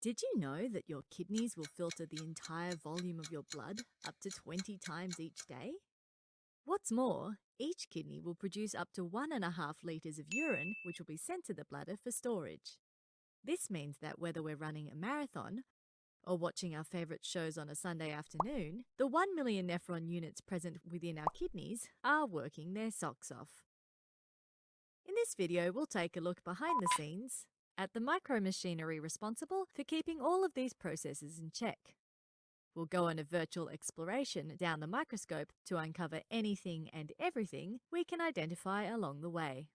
Did you know that your kidneys will filter the entire volume of your blood up to 20 times each day? What's more, each kidney will produce up to 1.5 litres of urine, which will be sent to the bladder for storage. This means that whether we're running a marathon or watching our favourite shows on a Sunday afternoon, the 1 million nephron units present within our kidneys are working their socks off. In this video, we'll take a look behind the scenes at the micromachinery responsible for keeping all of these processes in check. We'll go on a virtual exploration down the microscope to uncover anything and everything we can identify along the way.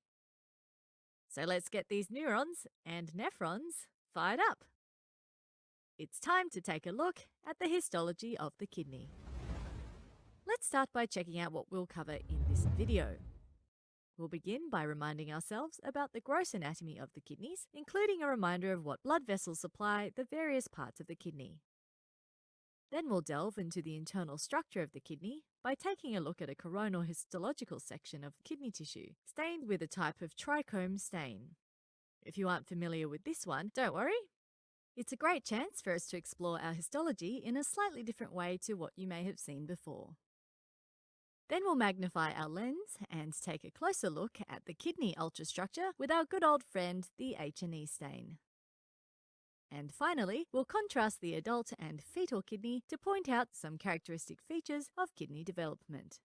So let's get these neurons and nephrons fired up. It's time to take a look at the histology of the kidney. Let's start by checking out what we'll cover in this video. We'll begin by reminding ourselves about the gross anatomy of the kidneys, including a reminder of what blood vessels supply the various parts of the kidney. Then we'll delve into the internal structure of the kidney by taking a look at a coronal histological section of kidney tissue, stained with a type of trichome stain. If you aren't familiar with this one, don't worry. It's a great chance for us to explore our histology in a slightly different way to what you may have seen before. Then we'll magnify our lens and take a closer look at the kidney ultrastructure with our good old friend, the H&E stain. And finally, we'll contrast the adult and fetal kidney to point out some characteristic features of kidney development.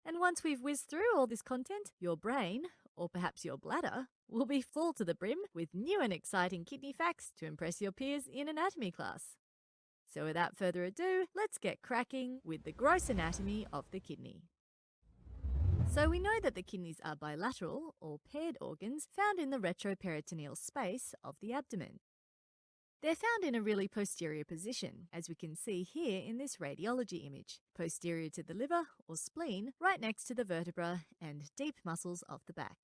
And once we've whizzed through all this content, your brain, or perhaps your bladder, will be full to the brim with new and exciting kidney facts to impress your peers in anatomy class. So without further ado, let's get cracking with the gross anatomy of the kidney. So we know that the kidneys are bilateral or paired organs found in the retroperitoneal space of the abdomen. They're found in a really posterior position, as we can see here in this radiology image, posterior to the liver or spleen, right next to the vertebra and deep muscles of the back.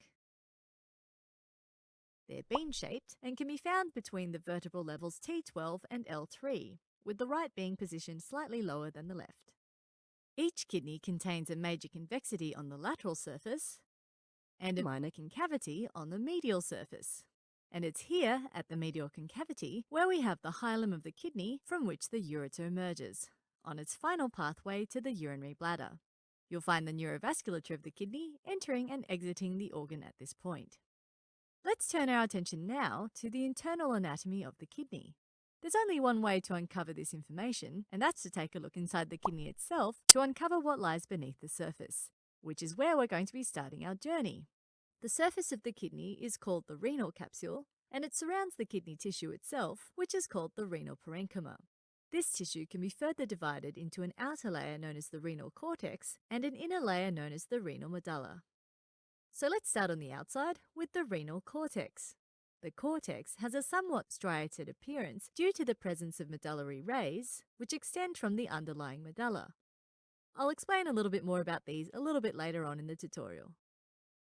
They're bean-shaped and can be found between the vertebral levels T12 and L3, with the right being positioned slightly lower than the left. Each kidney contains a major convexity on the lateral surface and a minor concavity on the medial surface. And it's here, at the medial concavity, where we have the hilum of the kidney from which the ureter emerges, on its final pathway to the urinary bladder. You'll find the neurovasculature of the kidney entering and exiting the organ at this point. Let's turn our attention now to the internal anatomy of the kidney. There's only one way to uncover this information, and that's to take a look inside the kidney itself to uncover what lies beneath the surface, which is where we're going to be starting our journey. The surface of the kidney is called the renal capsule, and it surrounds the kidney tissue itself, which is called the renal parenchyma. This tissue can be further divided into an outer layer known as the renal cortex and an inner layer known as the renal medulla. So let's start on the outside with the renal cortex. The cortex has a somewhat striated appearance due to the presence of medullary rays, which extend from the underlying medulla. I'll explain a little bit more about these a little bit later on in the tutorial.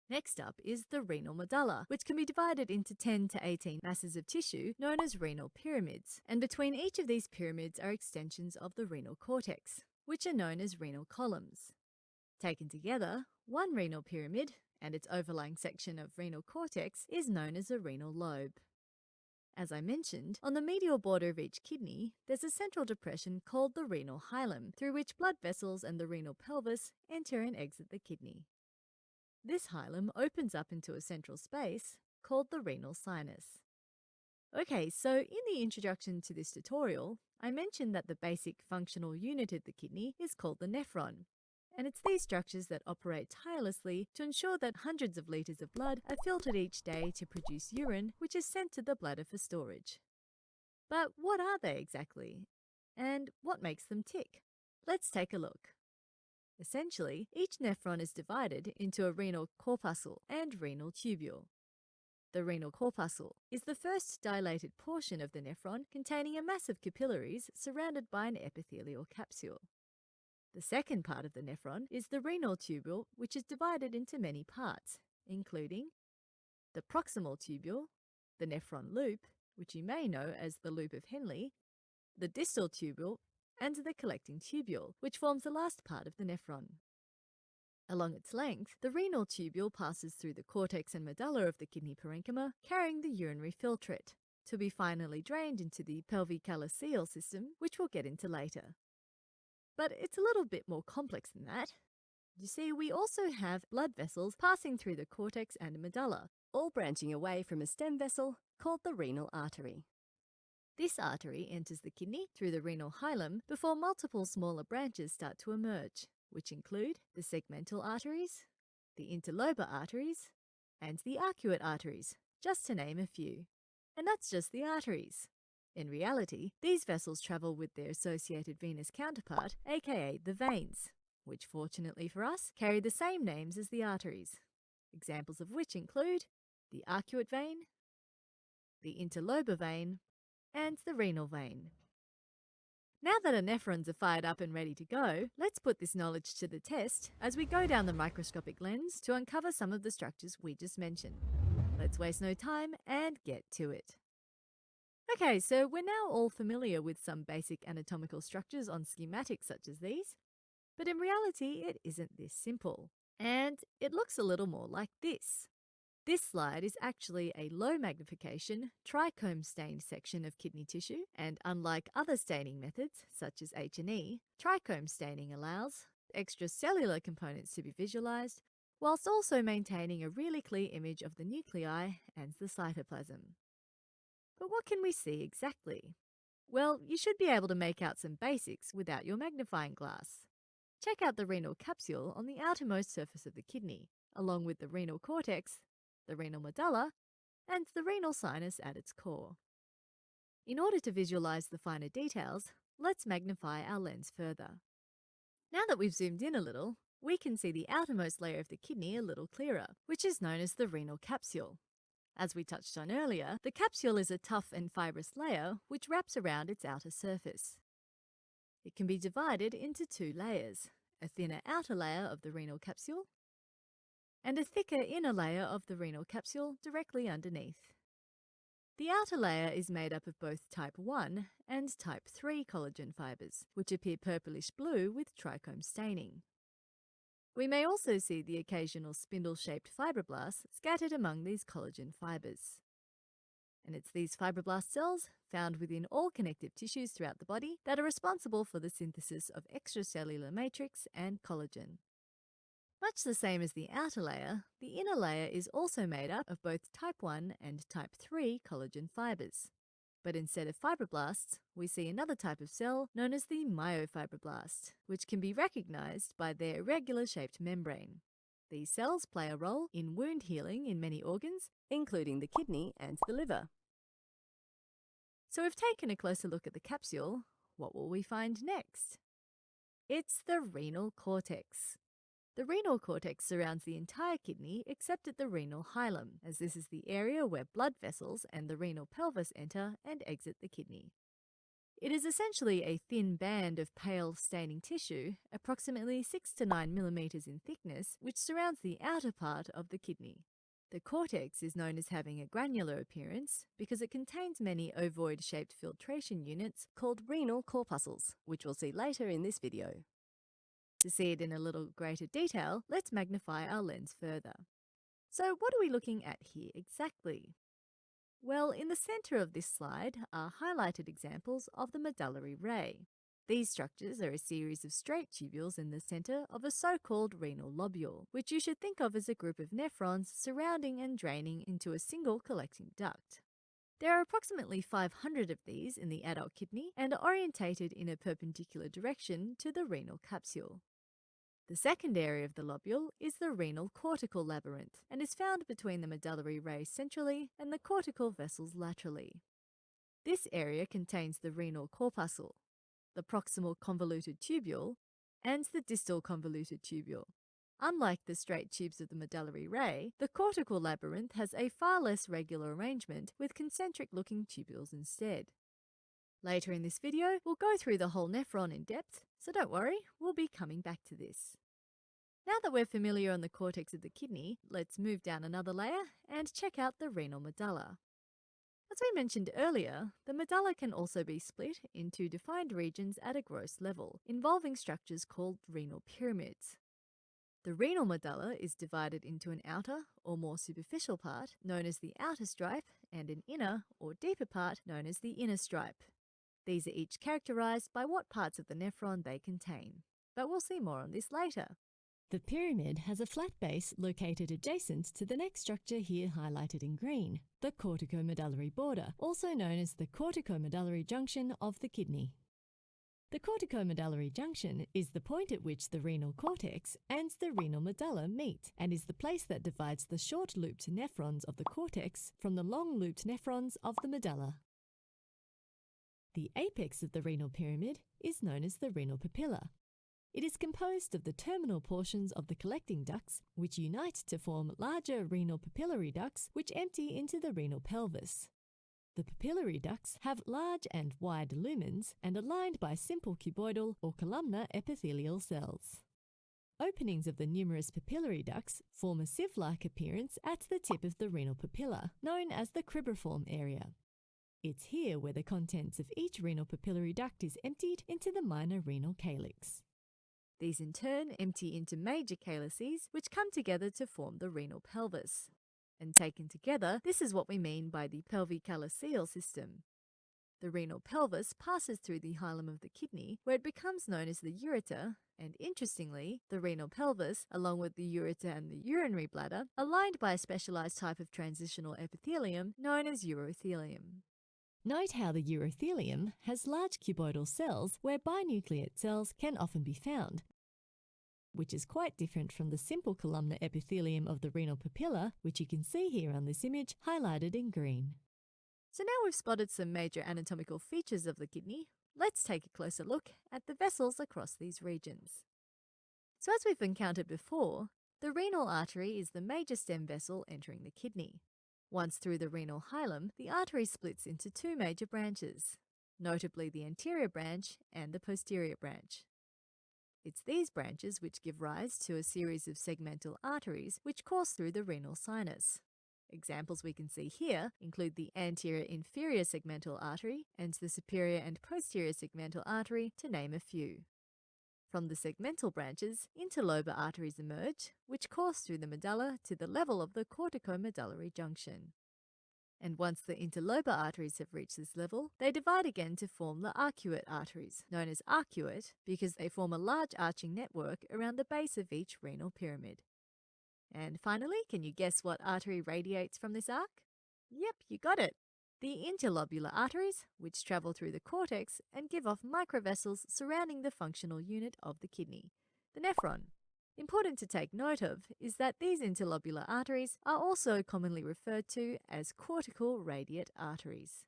Next up is the renal medulla, which can be divided into 10 to 18 masses of tissue known as renal pyramids, and between each of these pyramids are extensions of the renal cortex, which are known as renal columns. Taken together, one renal pyramid and its overlying section of renal cortex is known as a renal lobe. As I mentioned, on the medial border of each kidney, there's a central depression called the renal hilum, through which blood vessels and the renal pelvis enter and exit the kidney. This hilum opens up into a central space called the renal sinus. Okay, so in the introduction to this tutorial, I mentioned that the basic functional unit of the kidney is called the nephron. And it's these structures that operate tirelessly to ensure that hundreds of litres of blood are filtered each day to produce urine, which is sent to the bladder for storage. But what are they exactly? And what makes them tick? Let's take a look. Essentially, each nephron is divided into a renal corpuscle and renal tubule. The renal corpuscle is the first dilated portion of the nephron containing a mass of capillaries surrounded by an epithelial capsule. The second part of the nephron is the renal tubule, which is divided into many parts, including the proximal tubule, the nephron loop, which you may know as the loop of Henle, the distal tubule, and the collecting tubule, which forms the last part of the nephron. Along its length, the renal tubule passes through the cortex and medulla of the kidney parenchyma, carrying the urinary filtrate, to be finally drained into the pelvicalicele system, which we'll get into later. But it's a little bit more complex than that. You see, we also have blood vessels passing through the cortex and medulla, all branching away from a stem vessel called the renal artery. This artery enters the kidney through the renal hilum before multiple smaller branches start to emerge, which include the segmental arteries, the interlobar arteries, and the arcuate arteries, just to name a few. And that's just the arteries. In reality, these vessels travel with their associated venous counterpart, aka the veins, which fortunately for us carry the same names as the arteries, examples of which include the arcuate vein, the interlobar vein, and the renal vein. Now that our nephrons are fired up and ready to go, let's put this knowledge to the test as we go down the microscopic lens to uncover some of the structures we just mentioned. Let's waste no time and get to it. Okay, so we're now all familiar with some basic anatomical structures on schematics such as these, but in reality it isn't this simple, and it looks a little more like this. This slide is actually a low magnification, trichome stained section of kidney tissue, and unlike other staining methods such as H&E, trichome staining allows extracellular components to be visualized, whilst also maintaining a really clear image of the nuclei and the cytoplasm. But what can we see exactly? Well, you should be able to make out some basics without your magnifying glass. Check out the renal capsule on the outermost surface of the kidney, along with the renal cortex, the renal medulla, and the renal sinus at its core. In order to visualize the finer details, let's magnify our lens further. Now that we've zoomed in a little, we can see the outermost layer of the kidney a little clearer, which is known as the renal capsule. As we touched on earlier, the capsule is a tough and fibrous layer which wraps around its outer surface. It can be divided into two layers, a thinner outer layer of the renal capsule and a thicker inner layer of the renal capsule directly underneath. The outer layer is made up of both type 1 and type 3 collagen fibers, which appear purplish blue with trichome staining. We may also see the occasional spindle-shaped fibroblasts scattered among these collagen fibers. And it's these fibroblast cells, found within all connective tissues throughout the body, that are responsible for the synthesis of extracellular matrix and collagen. Much the same as the outer layer, the inner layer is also made up of both type 1 and type 3 collagen fibers. But instead of fibroblasts, we see another type of cell known as the myofibroblast, which can be recognized by their irregular-shaped membrane. These cells play a role in wound healing in many organs, including the kidney and the liver. So we've taken a closer look at the capsule. What will we find next? It's the renal cortex. The renal cortex surrounds the entire kidney except at the renal hilum, as this is the area where blood vessels and the renal pelvis enter and exit the kidney. It is essentially a thin band of pale staining tissue, approximately 6 to 9 millimeters in thickness, which surrounds the outer part of the kidney. The cortex is known as having a granular appearance because it contains many ovoid-shaped filtration units called renal corpuscles, which we'll see later in this video. To see it in a little greater detail, let's magnify our lens further. So what are we looking at here exactly? Well, in the center of this slide are highlighted examples of the medullary ray. These structures are a series of straight tubules in the center of a so-called renal lobule, which you should think of as a group of nephrons surrounding and draining into a single collecting duct. There are approximately 500 of these in the adult kidney and are orientated in a perpendicular direction to the renal capsule. The second area of the lobule is the renal cortical labyrinth and is found between the medullary ray centrally and the cortical vessels laterally. This area contains the renal corpuscle, the proximal convoluted tubule, and the distal convoluted tubule. Unlike the straight tubes of the medullary ray, the cortical labyrinth has a far less regular arrangement with concentric-looking tubules instead. Later in this video, we'll go through the whole nephron in depth, so don't worry, we'll be coming back to this. Now that we're familiar on the cortex of the kidney, let's move down another layer and check out the renal medulla. As we mentioned earlier, the medulla can also be split into defined regions at a gross level, involving structures called renal pyramids. The renal medulla is divided into an outer or more superficial part known as the outer stripe and an inner or deeper part known as the inner stripe. These are each characterized by what parts of the nephron they contain, but we'll see more on this later. The pyramid has a flat base located adjacent to the next structure here highlighted in green, the corticomedullary border, also known as the corticomedullary junction of the kidney. The corticomedullary junction is the point at which the renal cortex and the renal medulla meet and is the place that divides the short-looped nephrons of the cortex from the long-looped nephrons of the medulla. The apex of the renal pyramid is known as the renal papilla. It is composed of the terminal portions of the collecting ducts, which unite to form larger renal papillary ducts which empty into the renal pelvis. The papillary ducts have large and wide lumens and are lined by simple cuboidal or columnar epithelial cells. Openings of the numerous papillary ducts form a sieve-like appearance at the tip of the renal papilla, known as the cribriform area. It's here where the contents of each renal papillary duct is emptied into the minor renal calyx. These in turn empty into major calyces, which come together to form the renal pelvis. And taken together, this is what we mean by the pelvicalyceal system. The renal pelvis passes through the hilum of the kidney, where it becomes known as the ureter, and interestingly, the renal pelvis, along with the ureter and the urinary bladder, are lined by a specialized type of transitional epithelium known as urothelium. Note how the urothelium has large cuboidal cells where binucleate cells can often be found, which is quite different from the simple columnar epithelium of the renal papilla, which you can see here on this image highlighted in green. So now we've spotted some major anatomical features of the kidney, let's take a closer look at the vessels across these regions. So as we've encountered before, the renal artery is the major stem vessel entering the kidney. Once through the renal hilum, the artery splits into two major branches, notably the anterior branch and the posterior branch. It's these branches which give rise to a series of segmental arteries which course through the renal sinus. Examples we can see here include the anterior inferior segmental artery and the superior and posterior segmental artery, to name a few. From the segmental branches, interlobar arteries emerge, which course through the medulla to the level of the corticomedullary junction. And once the interlobar arteries have reached this level, they divide again to form the arcuate arteries, known as arcuate because they form a large arching network around the base of each renal pyramid. And finally, can you guess what artery radiates from this arc? Yep, you got it! The interlobular arteries, which travel through the cortex and give off microvessels surrounding the functional unit of the kidney, the nephron. Important to take note of is that these interlobular arteries are also commonly referred to as cortical radiate arteries.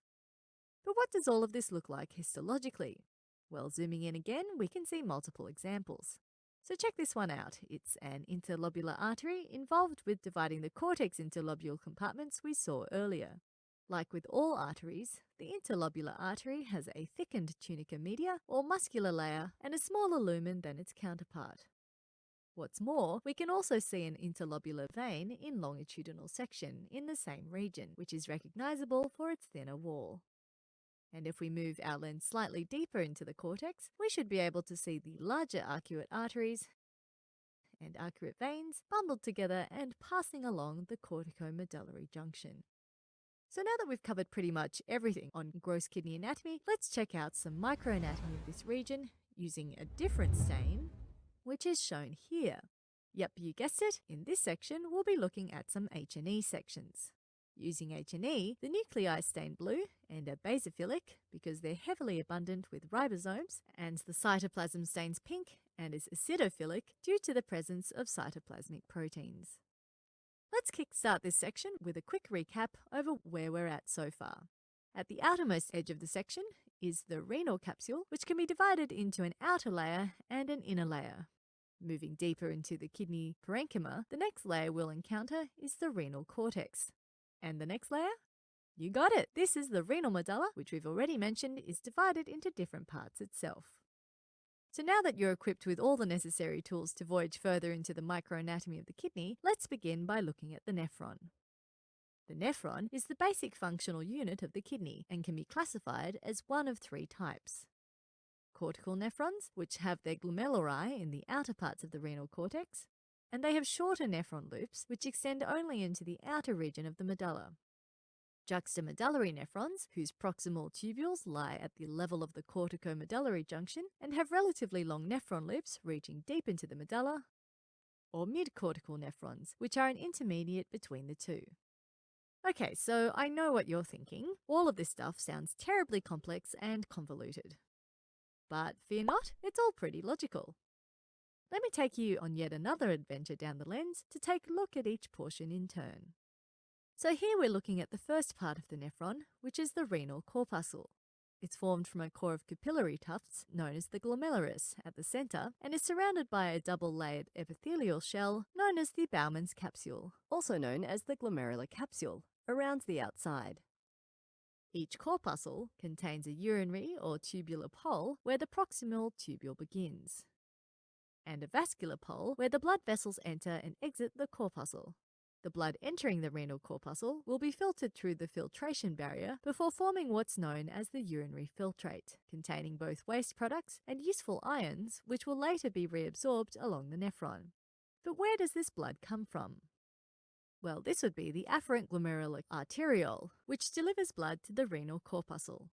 But what does all of this look like histologically? Well, zooming in again, we can see multiple examples. So check this one out. It's an interlobular artery involved with dividing the cortex into lobule compartments we saw earlier. Like with all arteries, the interlobular artery has a thickened tunica media or muscular layer and a smaller lumen than its counterpart. What's more, we can also see an interlobular vein in longitudinal section in the same region, which is recognizable for its thinner wall. And if we move our lens slightly deeper into the cortex, we should be able to see the larger arcuate arteries and arcuate veins bundled together and passing along the corticomedullary junction. So now that we've covered pretty much everything on gross kidney anatomy, let's check out some microanatomy of this region using a different stain, which is shown here. Yep, you guessed it, in this section we'll be looking at some H&E sections. Using H&E, the nuclei stain blue and are basophilic because they're heavily abundant with ribosomes, and the cytoplasm stains pink and is acidophilic due to the presence of cytoplasmic proteins. Let's kickstart this section with a quick recap over where we're at so far. At the outermost edge of the section is the renal capsule, which can be divided into an outer layer and an inner layer. Moving deeper into the kidney parenchyma, the next layer we'll encounter is the renal cortex. And the next layer? You got it! This is the renal medulla, which we've already mentioned is divided into different parts itself. So now that you're equipped with all the necessary tools to voyage further into the microanatomy of the kidney, let's begin by looking at the nephron. The nephron is the basic functional unit of the kidney and can be classified as one of three types. Cortical nephrons, which have their glomeruli in the outer parts of the renal cortex, and they have shorter nephron loops which extend only into the outer region of the medulla. Juxtamedullary nephrons, whose proximal tubules lie at the level of the corticomedullary junction and have relatively long nephron loops reaching deep into the medulla, or mid-cortical nephrons, which are an intermediate between the two. Okay, so I know what you're thinking. All of this stuff sounds terribly complex and convoluted. But fear not, it's all pretty logical. Let me take you on yet another adventure down the lens to take a look at each portion in turn. So here we're looking at the first part of the nephron, which is the renal corpuscle. It's formed from a core of capillary tufts known as the glomerulus at the centre and is surrounded by a double-layered epithelial shell known as the Bowman's capsule, also known as the glomerular capsule, around the outside. Each corpuscle contains a urinary or tubular pole where the proximal tubule begins, and a vascular pole where the blood vessels enter and exit the corpuscle. The blood entering the renal corpuscle will be filtered through the filtration barrier before forming what's known as the urinary filtrate, containing both waste products and useful ions which will later be reabsorbed along the nephron. But where does this blood come from? Well, this would be the afferent glomerular arteriole, which delivers blood to the renal corpuscle.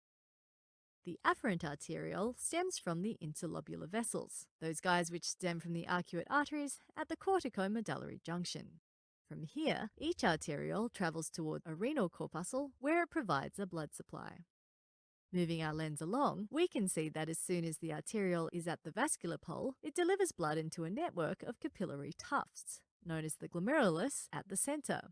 The afferent arteriole stems from the interlobular vessels, those guys which stem from the arcuate arteries at the corticomedullary junction. From here, each arteriole travels toward a renal corpuscle where it provides a blood supply. Moving our lens along, we can see that as soon as the arteriole is at the vascular pole, it delivers blood into a network of capillary tufts, known as the glomerulus, at the centre.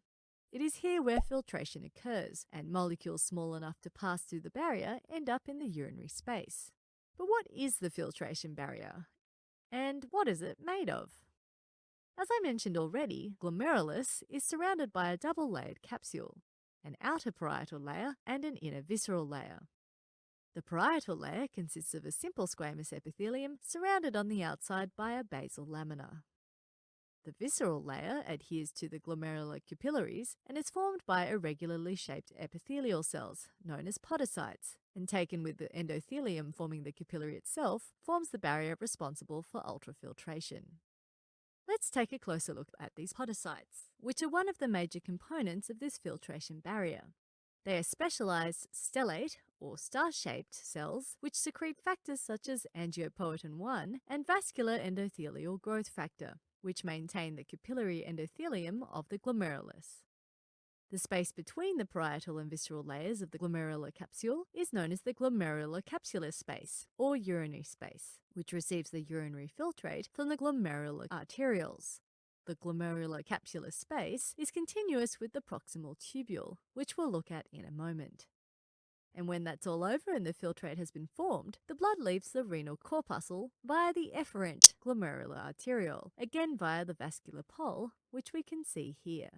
It is here where filtration occurs, and molecules small enough to pass through the barrier end up in the urinary space. But what is the filtration barrier? And what is it made of? As I mentioned already, glomerulus is surrounded by a double-layered capsule, an outer parietal layer and an inner visceral layer. The parietal layer consists of a simple squamous epithelium surrounded on the outside by a basal lamina. The visceral layer adheres to the glomerular capillaries and is formed by irregularly shaped epithelial cells, known as podocytes, and taken with the endothelium forming the capillary itself, forms the barrier responsible for ultrafiltration. Let's take a closer look at these podocytes, which are one of the major components of this filtration barrier. They are specialized stellate or star-shaped cells which secrete factors such as angiopoietin-1 and vascular endothelial growth factor, which maintain the capillary endothelium of the glomerulus. The space between the parietal and visceral layers of the glomerular capsule is known as the glomerular capsular space, or urinary space, which receives the urinary filtrate from the glomerular arterioles. The glomerular capsular space is continuous with the proximal tubule, which we'll look at in a moment. And when that's all over and the filtrate has been formed, the blood leaves the renal corpuscle via the efferent glomerular arteriole, again via the vascular pole, which we can see here.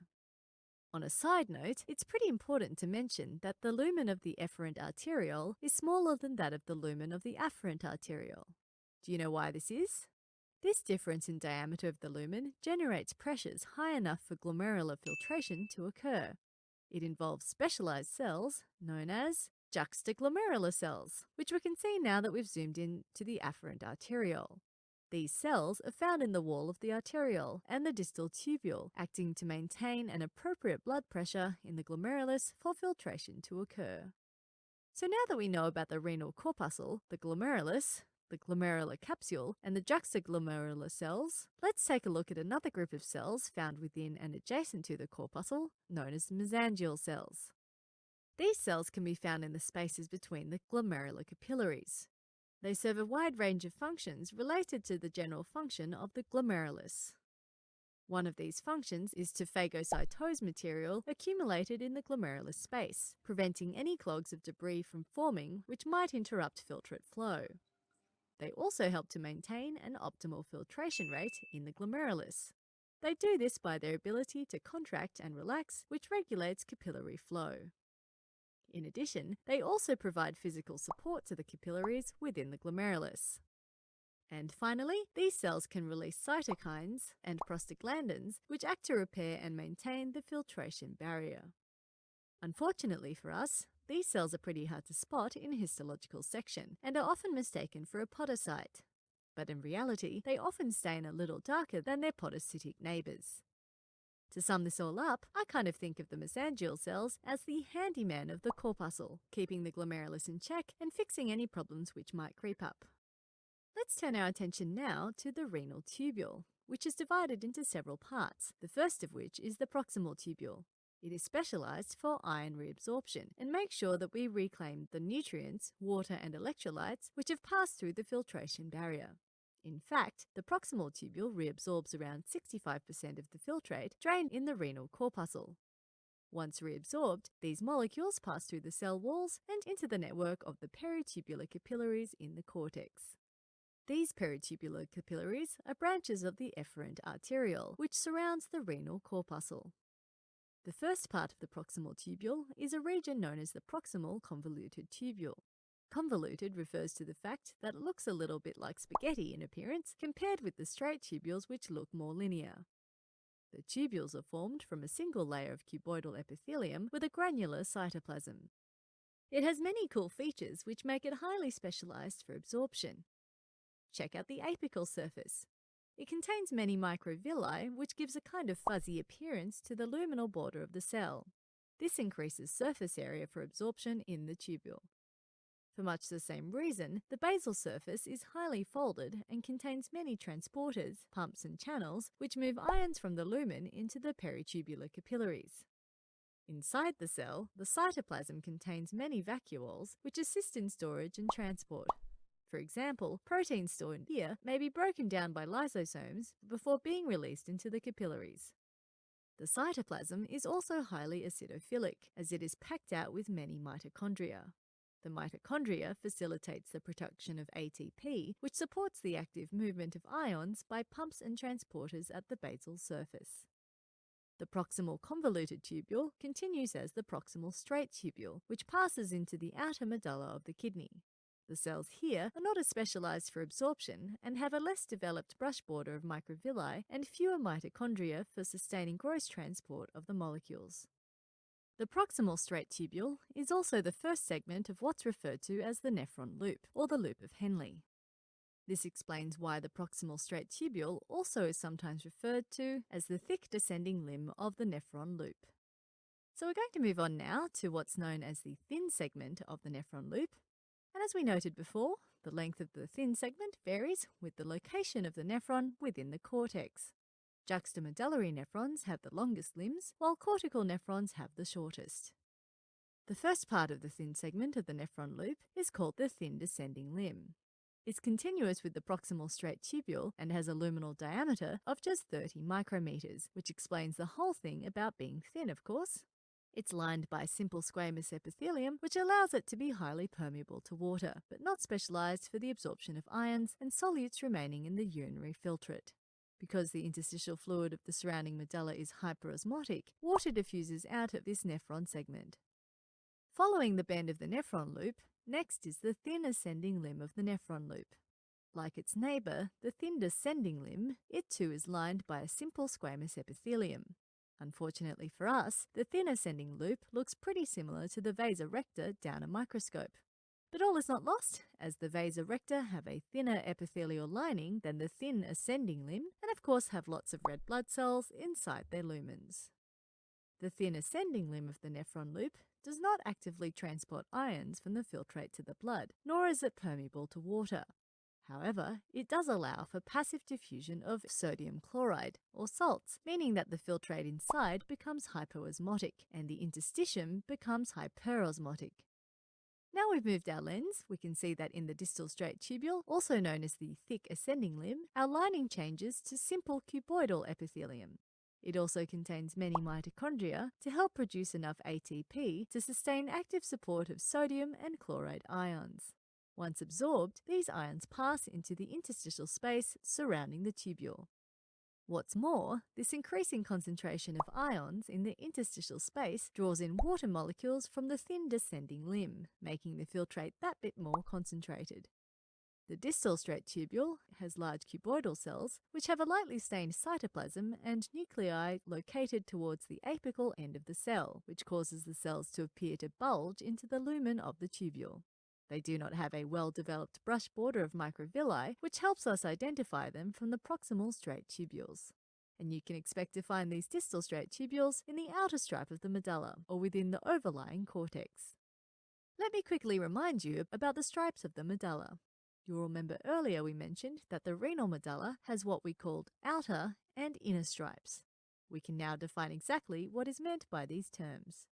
On a side note, it's pretty important to mention that the lumen of the efferent arteriole is smaller than that of the lumen of the afferent arteriole. Do you know why this is? This difference in diameter of the lumen generates pressures high enough for glomerular filtration to occur. It involves specialized cells known as juxtaglomerular cells, which we can see now that we've zoomed in to the afferent arteriole. These cells are found in the wall of the arteriole and the distal tubule, acting to maintain an appropriate blood pressure in the glomerulus for filtration to occur. So now that we know about the renal corpuscle, the glomerulus, the glomerular capsule, and the juxtaglomerular cells, let's take a look at another group of cells found within and adjacent to the corpuscle, known as mesangial cells. These cells can be found in the spaces between the glomerular capillaries. They serve a wide range of functions related to the general function of the glomerulus. One of these functions is to phagocytose material accumulated in the glomerular space, preventing any clogs of debris from forming which might interrupt filtrate flow. They also help to maintain an optimal filtration rate in the glomerulus. They do this by their ability to contract and relax, which regulates capillary flow. In addition, they also provide physical support to the capillaries within the glomerulus. And finally, these cells can release cytokines and prostaglandins, which act to repair and maintain the filtration barrier. Unfortunately for us, these cells are pretty hard to spot in histological section and are often mistaken for a podocyte. but in reality, they often stain a little darker than their podocytic neighbours. To sum this all up, I kind of think of the mesangial cells as the handyman of the corpuscle, keeping the glomerulus in check and fixing any problems which might creep up. Let's turn our attention now to the renal tubule, which is divided into several parts, the first of which is the proximal tubule. It is specialized for iron reabsorption and makes sure that we reclaim the nutrients, water and electrolytes which have passed through the filtration barrier. In fact, the proximal tubule reabsorbs around 65% of the filtrate drained in the renal corpuscle. Once reabsorbed, these molecules pass through the cell walls and into the network of the peritubular capillaries in the cortex. These peritubular capillaries are branches of the efferent arteriole, which surrounds the renal corpuscle. The first part of the proximal tubule is a region known as the proximal convoluted tubule. Convoluted refers to the fact that it looks a little bit like spaghetti in appearance compared with the straight tubules which look more linear. The tubules are formed from a single layer of cuboidal epithelium with a granular cytoplasm. It has many cool features which make it highly specialized for absorption. Check out the apical surface. It contains many microvilli which gives a kind of fuzzy appearance to the luminal border of the cell. This increases surface area for absorption in the tubule. For much the same reason, the basal surface is highly folded and contains many transporters, pumps and channels which move ions from the lumen into the peritubular capillaries. Inside the cell, the cytoplasm contains many vacuoles which assist in storage and transport. For example, proteins stored here may be broken down by lysosomes before being released into the capillaries. The cytoplasm is also highly acidophilic, as it is packed out with many mitochondria. The mitochondria facilitates the production of ATP, which supports the active movement of ions by pumps and transporters at the basal surface. The proximal convoluted tubule continues as the proximal straight tubule, which passes into the outer medulla of the kidney. The cells here are not as specialized for absorption and have a less developed brush border of microvilli and fewer mitochondria for sustaining gross transport of the molecules. The proximal straight tubule is also the first segment of what's referred to as the nephron loop, or the loop of Henle. This explains why the proximal straight tubule also is sometimes referred to as the thick descending limb of the nephron loop. So we're going to move on now to what's known as the thin segment of the nephron loop. And as we noted before, the length of the thin segment varies with the location of the nephron within the cortex. Juxtamedullary nephrons have the longest limbs, while cortical nephrons have the shortest. The first part of the thin segment of the nephron loop is called the thin descending limb. It's continuous with the proximal straight tubule and has a luminal diameter of just 30 micrometers, which explains the whole thing about being thin, of course. It's lined by simple squamous epithelium, which allows it to be highly permeable to water, but not specialized for the absorption of ions and solutes remaining in the urinary filtrate. Because the interstitial fluid of the surrounding medulla is hyperosmotic, water diffuses out of this nephron segment. Following the bend of the nephron loop, next is the thin ascending limb of the nephron loop. Like its neighbour, the thin descending limb, it too is lined by a simple squamous epithelium. Unfortunately for us, the thin ascending loop looks pretty similar to the vasa recta down a microscope. But all is not lost, as the vasa recta have a thinner epithelial lining than the thin ascending limb, and of course have lots of red blood cells inside their lumens. The thin ascending limb of the nephron loop does not actively transport ions from the filtrate to the blood, nor is it permeable to water. However, it does allow for passive diffusion of sodium chloride, or salts, meaning that the filtrate inside becomes hypoosmotic and the interstitium becomes hyperosmotic. Now we've moved our lens, we can see that in the distal straight tubule, also known as the thick ascending limb, our lining changes to simple cuboidal epithelium. It also contains many mitochondria to help produce enough ATP to sustain active support of sodium and chloride ions. Once absorbed, these ions pass into the interstitial space surrounding the tubule. What's more, this increasing concentration of ions in the interstitial space draws in water molecules from the thin descending limb, making the filtrate that bit more concentrated. The distal straight tubule has large cuboidal cells, which have a lightly stained cytoplasm and nuclei located towards the apical end of the cell, which causes the cells to appear to bulge into the lumen of the tubule. They do not have a well-developed brush border of microvilli, which helps us identify them from the proximal straight tubules. And you can expect to find these distal straight tubules in the outer stripe of the medulla or within the overlying cortex. Let me quickly remind you about the stripes of the medulla. You'll remember earlier we mentioned that the renal medulla has what we called outer and inner stripes. We can now define exactly what is meant by these terms.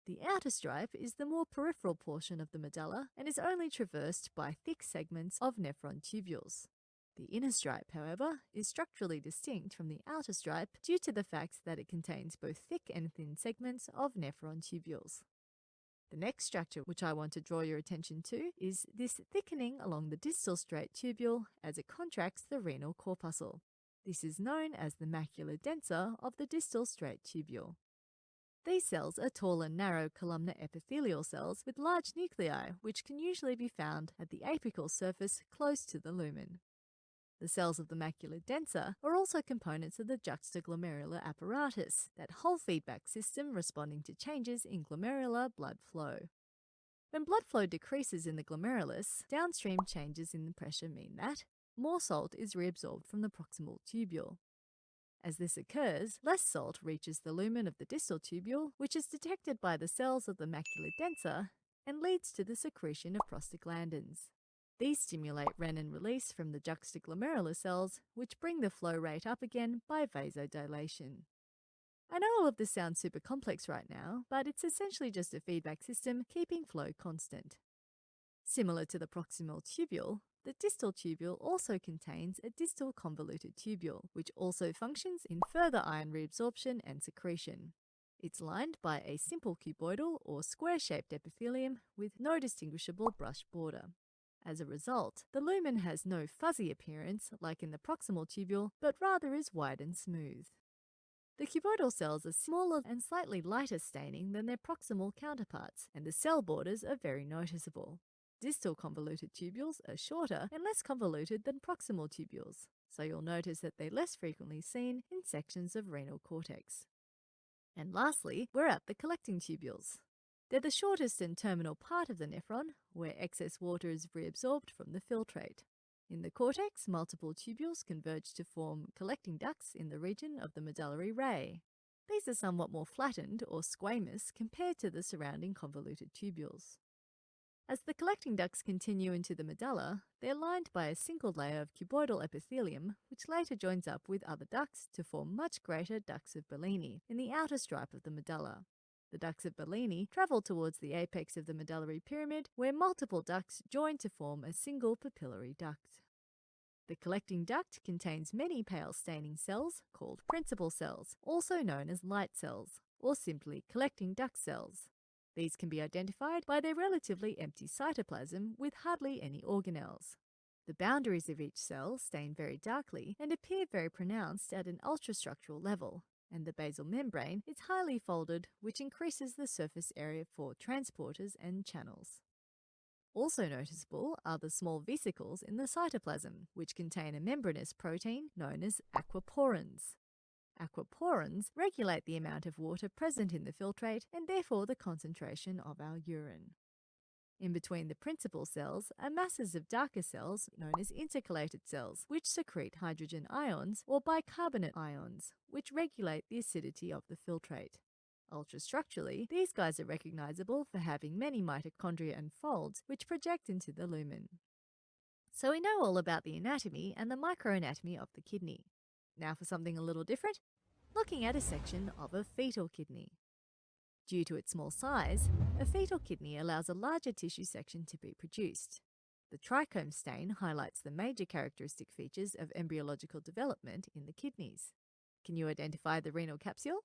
The outer stripe is the more peripheral portion of the medulla and is only traversed by thick segments of nephron tubules. The inner stripe, however, is structurally distinct from the outer stripe due to the fact that it contains both thick and thin segments of nephron tubules. The next structure which I want to draw your attention to is this thickening along the distal straight tubule as it contracts the renal corpuscle. This is known as the macula densa of the distal straight tubule. These cells are tall and narrow columnar epithelial cells with large nuclei which can usually be found at the apical surface close to the lumen. The cells of the macula densa are also components of the juxtaglomerular apparatus, that whole feedback system responding to changes in glomerular blood flow. When blood flow decreases in the glomerulus, downstream changes in the pressure mean that more salt is reabsorbed from the proximal tubule. As this occurs, less salt reaches the lumen of the distal tubule, which is detected by the cells of the macula densa and leads to the secretion of prostaglandins. These stimulate renin release from the juxtaglomerular cells, which bring the flow rate up again by vasodilation. I know all of this sounds super complex right now, but it's essentially just a feedback system keeping flow constant. Similar to the proximal tubule, the distal tubule also contains a distal convoluted tubule, which also functions in further iron reabsorption and secretion. It's lined by a simple cuboidal or square-shaped epithelium with no distinguishable brush border. As a result, the lumen has no fuzzy appearance like in the proximal tubule, but rather is wide and smooth. The cuboidal cells are smaller and slightly lighter staining than their proximal counterparts, and the cell borders are very noticeable. Distal convoluted tubules are shorter and less convoluted than proximal tubules, so you'll notice that they're less frequently seen in sections of renal cortex. And lastly, we're at the collecting tubules. They're the shortest and terminal part of the nephron, where excess water is reabsorbed from the filtrate. In the cortex, multiple tubules converge to form collecting ducts in the region of the medullary ray. These are somewhat more flattened or squamous compared to the surrounding convoluted tubules. As the collecting ducts continue into the medulla, they're lined by a single layer of cuboidal epithelium, which later joins up with other ducts to form much greater ducts of Bellini in the outer stripe of the medulla. The ducts of Bellini travel towards the apex of the medullary pyramid, where multiple ducts join to form a single papillary duct. The collecting duct contains many pale staining cells called principal cells, also known as light cells, or simply collecting duct cells. These can be identified by their relatively empty cytoplasm with hardly any organelles. The boundaries of each cell stain very darkly and appear very pronounced at an ultrastructural level, and the basal membrane is highly folded, which increases the surface area for transporters and channels. Also noticeable are the small vesicles in the cytoplasm, which contain a membranous protein known as aquaporins. Aquaporins regulate the amount of water present in the filtrate and therefore the concentration of our urine. In between the principal cells are masses of darker cells known as intercalated cells, which secrete hydrogen ions or bicarbonate ions, which regulate the acidity of the filtrate. Ultrastructurally, these guys are recognizable for having many mitochondria and folds which project into the lumen. So we know all about the anatomy and the microanatomy of the kidney. Now for something a little different, looking at a section of a fetal kidney. Due to its small size, a fetal kidney allows a larger tissue section to be produced. The trichome stain highlights the major characteristic features of embryological development in the kidneys. Can you identify the renal capsule?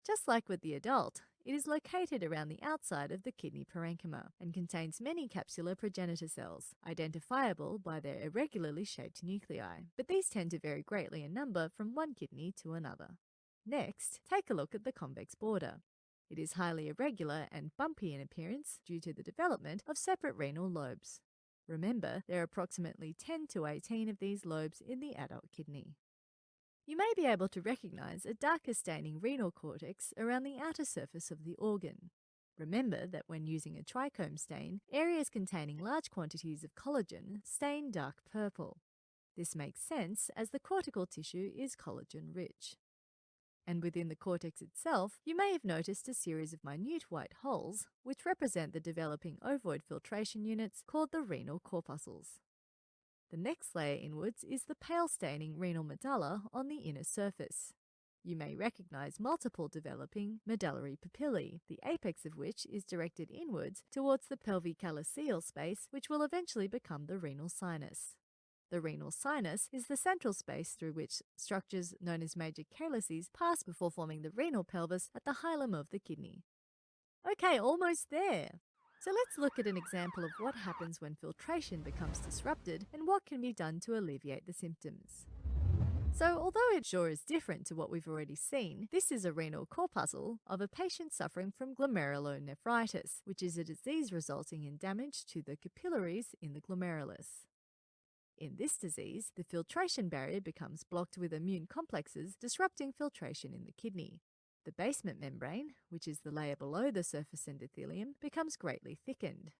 Just like with the adult, it is located around the outside of the kidney parenchyma and contains many capsular progenitor cells, identifiable by their irregularly shaped nuclei, but these tend to vary greatly in number from one kidney to another. Next, take a look at the convex border. It is highly irregular and bumpy in appearance due to the development of separate renal lobes. Remember, there are approximately 10 to 18 of these lobes in the adult kidney. You may be able to recognize a darker staining renal cortex around the outer surface of the organ. Remember that when using a trichome stain, areas containing large quantities of collagen stain dark purple. This makes sense as the cortical tissue is collagen rich. And within the cortex itself, you may have noticed a series of minute white holes, which represent the developing ovoid filtration units called the renal corpuscles. The next layer inwards is the pale staining renal medulla on the inner surface. You may recognize multiple developing medullary papillae, the apex of which is directed inwards towards the pelvicalicele space, which will eventually become the renal sinus. The renal sinus is the central space through which structures known as major calyces pass before forming the renal pelvis at the hilum of the kidney. Okay, almost there. So let's look at an example of what happens when filtration becomes disrupted and what can be done to alleviate the symptoms. So although it sure is different to what we've already seen, this is a renal corpuscle of a patient suffering from glomerulonephritis, which is a disease resulting in damage to the capillaries in the glomerulus. In this disease, the filtration barrier becomes blocked with immune complexes, disrupting filtration in the kidney. The basement membrane, which is the layer below the surface endothelium, becomes greatly thickened.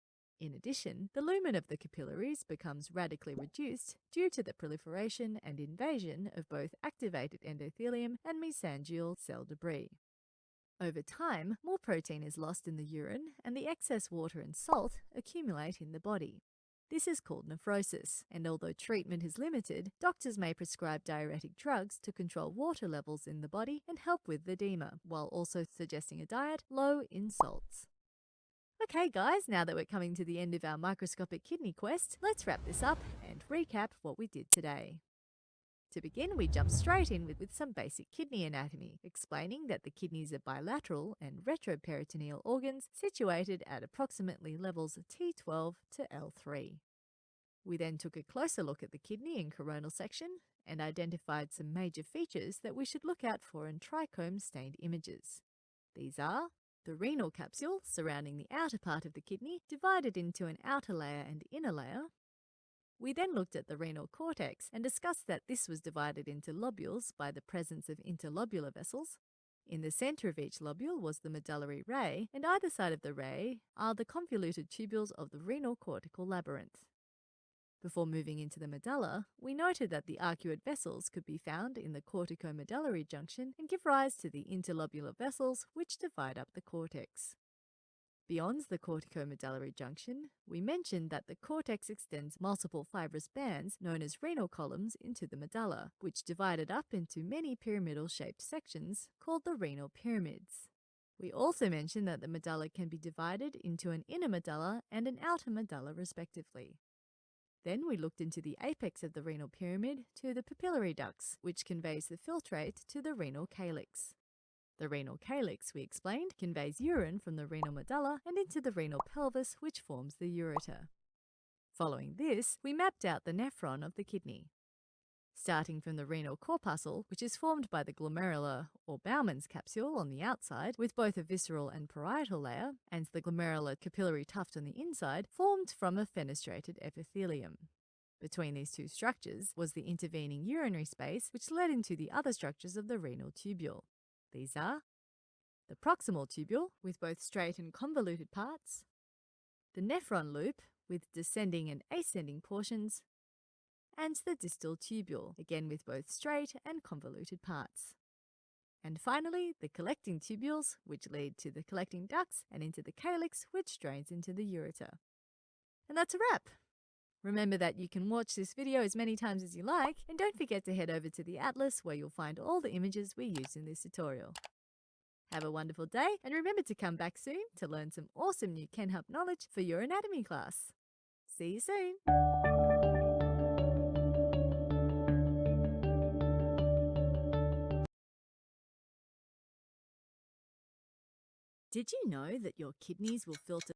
In addition, the lumen of the capillaries becomes radically reduced due to the proliferation and invasion of both activated endothelium and mesangial cell debris. Over time, more protein is lost in the urine and the excess water and salt accumulate in the body. This is called nephrosis, and although treatment is limited, doctors may prescribe diuretic drugs to control water levels in the body and help with edema, while also suggesting a diet low in salts. Okay guys, now that we're coming to the end of our microscopic kidney quest, let's wrap this up and recap what we did today. To begin, we jump straight in with some basic kidney anatomy, explaining that the kidneys are bilateral and retroperitoneal organs situated at approximately levels T12 to L3. We then took a closer look at the kidney and coronal section and identified some major features that we should look out for in trichome stained images. These are the renal capsule surrounding the outer part of the kidney, divided into an outer layer and inner layer. We then looked at the renal cortex and discussed that this was divided into lobules by the presence of interlobular vessels. In the center of each lobule was the medullary ray, and either side of the ray are the convoluted tubules of the renal cortical labyrinth. Before moving into the medulla, we noted that the arcuate vessels could be found in the corticomedullary junction and give rise to the interlobular vessels which divide up the cortex. Beyond the corticomedullary junction, we mentioned that the cortex extends multiple fibrous bands known as renal columns into the medulla, which divided up into many pyramidal-shaped sections called the renal pyramids. We also mentioned that the medulla can be divided into an inner medulla and an outer medulla respectively. Then we looked into the apex of the renal pyramid to the papillary ducts, which conveys the filtrate to the renal calyx. The renal calyx, we explained, conveys urine from the renal medulla and into the renal pelvis, which forms the ureter. Following this, we mapped out the nephron of the kidney. Starting from the renal corpuscle, which is formed by the glomerular or Bowman's capsule on the outside, with both a visceral and parietal layer, and the glomerular capillary tuft on the inside, formed from a fenestrated epithelium. Between these two structures was the intervening urinary space, which led into the other structures of the renal tubule. These are the proximal tubule, with both straight and convoluted parts, the nephron loop, with descending and ascending portions, and the distal tubule, again with both straight and convoluted parts. And finally, the collecting tubules, which lead to the collecting ducts and into the calyx, which drains into the ureter. And that's a wrap! Remember that you can watch this video as many times as you like, and don't forget to head over to the atlas where you'll find all the images we used in this tutorial. Have a wonderful day, and remember to come back soon to learn some awesome new Kenhub knowledge for your anatomy class. See you soon! Did you know that your kidneys will filter